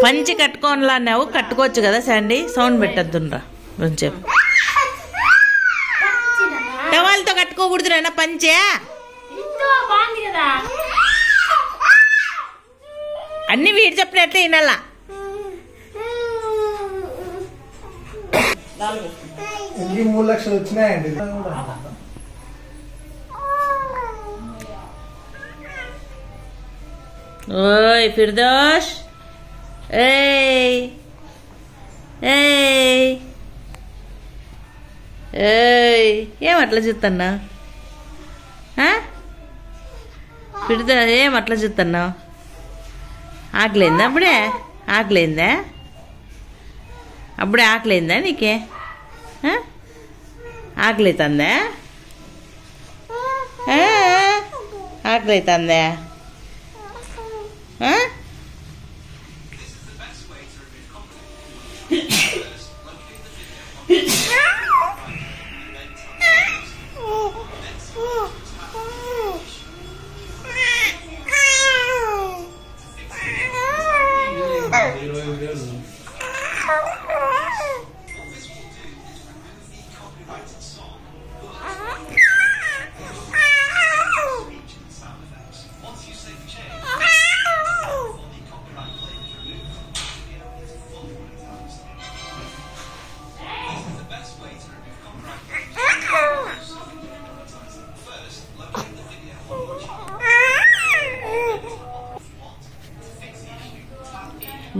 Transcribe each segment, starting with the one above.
పంచి కట్టుకోనిలా అన్నావు, కట్టుకోవచ్చు కదా శాండీ. సౌండ్ పెట్టద్దురా కొంచెం. టవాల్తో కట్టుకోకూడదు నాన్న పంచే. అన్ని వీడి చెప్పినట్లే వినాలా. ఇంటికి 3 లక్షలు వచ్చినాయండి. ఓయ్ ఫిర్దోష్, ఏయ్ ఏయ్ ఏయ్, ఏమట్లా చూస్తున్నా ఫిర్దోష్? ఏమట్లా చూస్తున్నావు? ఆకలిందా అప్పుడే? ఆకలిందా అప్పుడే? ఆకలిందా నీకే? ఆకలి అవుతుందా? ఆకలి అవుతుందా?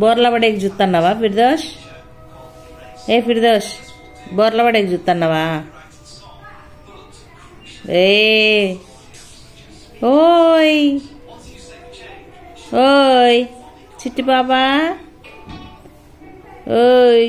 బోర్ల పడేకి చూస్తున్నావా ఫిర్దోష్? ఏ ఫిర్దోష్, బోర్ల పడేకి చూస్తున్నావా? ఏ ఓయ్ ఓయ్ చిట్టి బాబా, ఓయ్